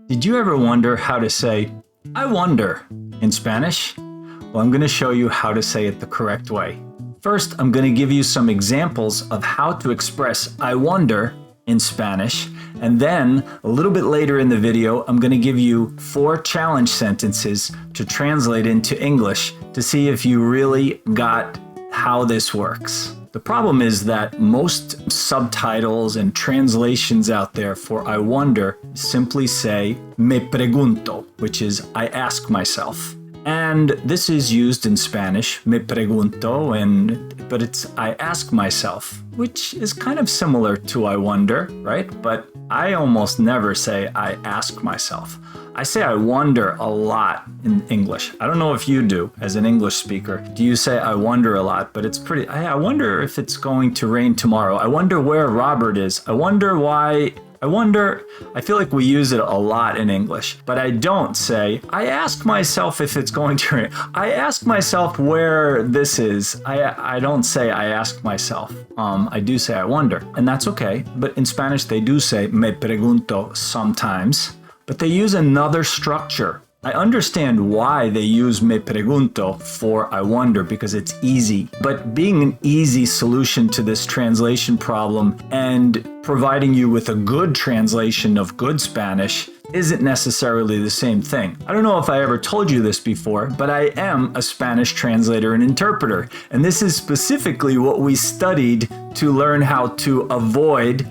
Did you ever wonder how to say, I wonder, in Spanish? Well, I'm going to show you how to say it the correct way. First, I'm going to give you some examples of how to express I wonder in Spanish. And then, a little bit later in the video, I'm going to give you 4 challenge sentences to translate into English to see if you really got how this works. The problem is that most subtitles and translations out there for I wonder simply say me pregunto, which is I ask myself. And this is used in Spanish, me pregunto, but it's I ask myself, which is kind of similar to I wonder, right? But I almost never say I ask myself. I say I wonder a lot in English. I don't know if you do as an English speaker. Do you say I wonder a lot? But it's pretty, I wonder if it's going to rain tomorrow. I wonder where Robert is. I wonder why. I feel like we use it a lot in English, but I don't say, I ask myself if it's going to rain. I ask myself where this is. I don't say I ask myself. I do say I wonder, and that's okay. But in Spanish, they do say me pregunto sometimes, but they use another structure. I understand why they use me pregunto for I wonder because it's easy, but being an easy solution to this translation problem and providing you with a good translation of good Spanish isn't necessarily the same thing. I don't know if I ever told you this before, but I am a Spanish translator and interpreter, and this is specifically what we studied to learn how to avoid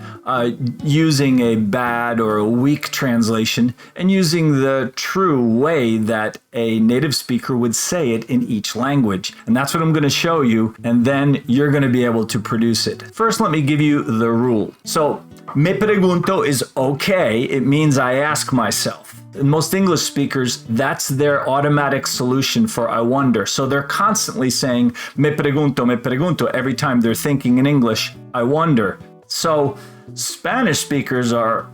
using a bad or a weak translation and using the true way that a native speaker would say it in each language. And that's what I'm going to show you, and then you're going to be able to produce it. First, let me give you the rule. So, me pregunto is okay. It means I ask myself. Most English speakers, that's their automatic solution for I wonder. So they're constantly saying me pregunto every time they're thinking in English, I wonder. So Spanish speakers are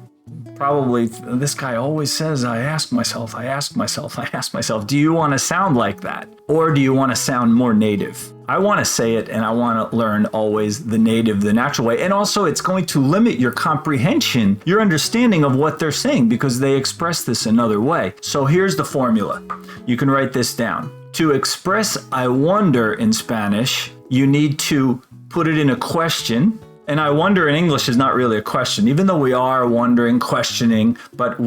probably, this guy always says, I ask myself, I ask myself, I ask myself. Do you want to sound like that? Or do you want to sound more native? I want to say it and I want to learn always the native, the natural way. And also it's going to limit your comprehension, your understanding of what they're saying because they express this another way. So here's the formula. You can write this down. To express I wonder in Spanish, you need to put it in a question. And I wonder in English is not really a question, even though we are wondering, questioning, but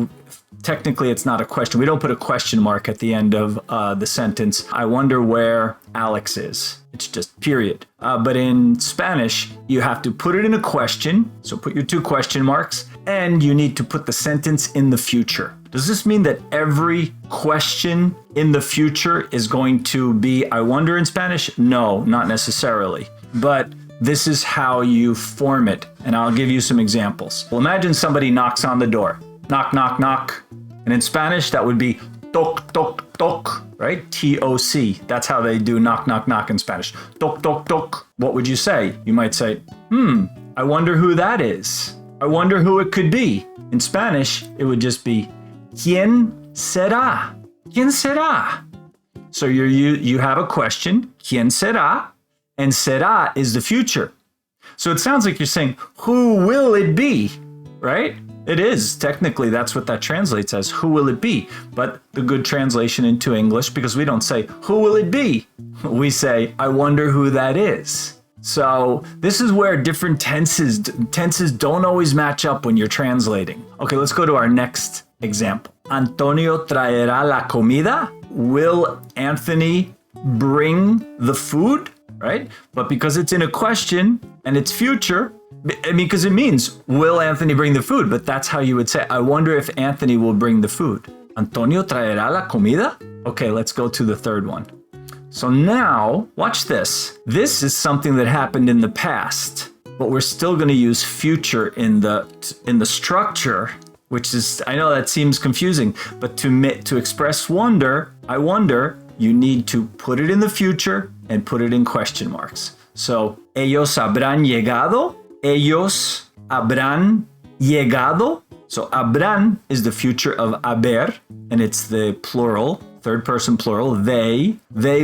technically it's not a question. We don't put a question mark at the end of the sentence. I wonder where Alex is. It's just period. But in Spanish, you have to put it in a question. So put your 2 question marks, and you need to put the sentence in the future. Does this mean that every question in the future is going to be I wonder in Spanish? No, not necessarily. But this is how you form it, and I'll give you some examples. Well, imagine somebody knocks on the door. Knock, knock, knock. And in Spanish, that would be toc, toc, toc, right? T-O-C. That's how they do knock, knock, knock in Spanish. Toc, toc, toc. What would you say? You might say, I wonder who that is. I wonder who it could be. In Spanish, it would just be, ¿Quién será? ¿Quién será? So you have a question, ¿Quién será? And será is the future. So it sounds like you're saying, who will it be? Right? It is. Technically, that's what that translates as. Who will it be? But the good translation into English, because we don't say, who will it be? We say, I wonder who that is. So this is where different tenses don't always match up when you're translating. Okay, let's go to our next example. Antonio traerá la comida? Will Anthony bring the food? Right? But because it's in a question and it's future, because it means, will Anthony bring the food? But that's how you would say, I wonder if Anthony will bring the food. Antonio traerá la comida? Okay, let's go to the third one. So now, watch this. This is something that happened in the past, but we're still going to use future in the structure, which is, I know that seems confusing, but to express wonder, I wonder, you need to put it in the future and put it in question marks. So, ellos habrán llegado. Ellos habrán llegado. So, habrán is the future of haber, and it's the plural, third person plural. They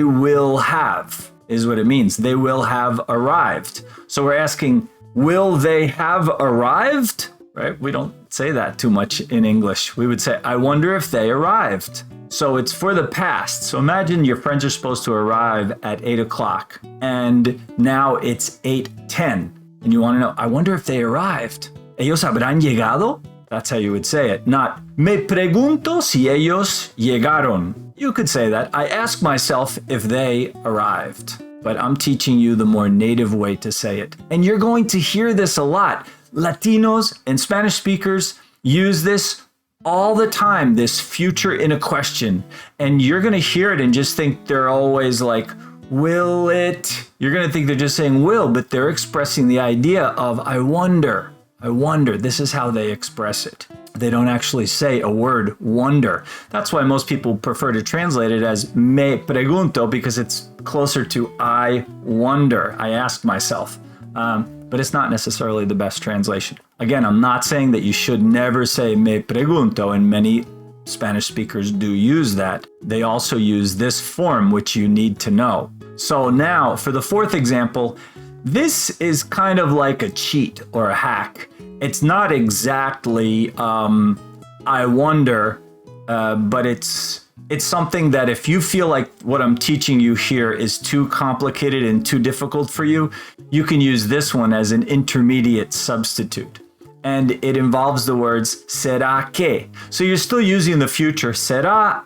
will have is what it means. They will have arrived. So we're asking, will they have arrived? right? We don't say that too much in English. We would say, I wonder if they arrived. So it's for the past. So imagine your friends are supposed to arrive at 8 o'clock and now it's 8:10 and you want to know, I wonder if they arrived. ¿Ellos habrán llegado? That's how you would say it. Not, me pregunto si ellos llegaron. You could say that. I ask myself if they arrived. But I'm teaching you the more native way to say it. And you're going to hear this a lot. Latinos and Spanish speakers use this all the time, this future in a question. And you're going to hear it and just think they're always like, will it? You're going to think they're just saying will, but they're expressing the idea of I wonder. I wonder. This is how they express it. They don't actually say a word, wonder. That's why most people prefer to translate it as me pregunto, because it's closer to I wonder. I ask myself. But it's not necessarily the best translation. Again, I'm not saying that you should never say me pregunto, and many Spanish speakers do use that. They also use this form, which you need to know. So now, for the fourth example, this is kind of like a cheat or a hack. It's not exactly I wonder, but it's something that if you feel like what I'm teaching you here is too complicated and too difficult for you, you can use this one as an intermediate substitute. And it involves the words será que. So you're still using the future será,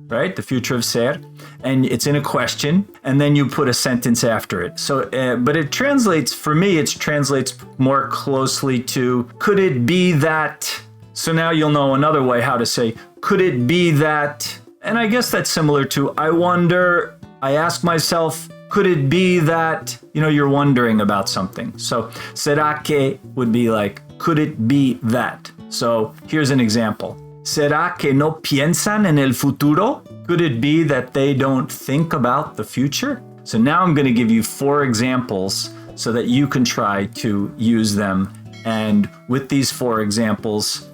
right? The future of ser. And it's in a question, and then you put a sentence after it. So, but it translates, for me, it translates more closely to, could it be that? So now you'll know another way how to say, could it be that? And I guess that's similar to, I wonder, I ask myself, could it be that, you're wondering about something. So, será que would be like, could it be that? So here's an example. ¿Será que no piensan en el futuro? Could it be that they don't think about the future? So now I'm going to give you 4 examples so that you can try to use them. And with these 4 examples,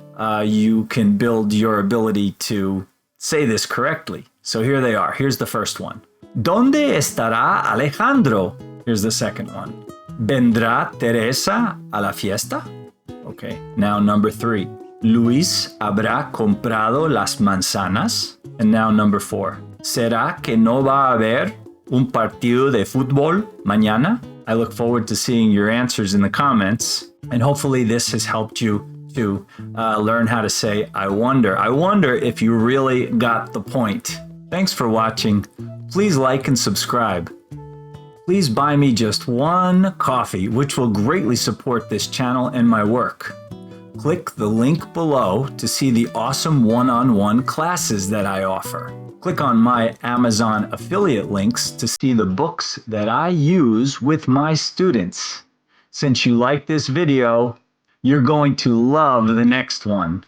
you can build your ability to say this correctly. So here they are. Here's the first one. ¿Dónde estará Alejandro? Here's the second one. ¿Vendrá Teresa a la fiesta? Okay, now number 3. Luis habrá comprado las manzanas. And now number 4. ¿Será que no va a haber un partido de fútbol mañana? I look forward to seeing your answers in the comments. And hopefully this has helped you to learn how to say, I wonder. I wonder if you really got the point. Thanks for watching. Please like and subscribe. Please buy me just 1 coffee, which will greatly support this channel and my work. Click the link below to see the awesome one-on-one classes that I offer. Click on my Amazon affiliate links to see the books that I use with my students. Since you like this video, you're going to love the next one.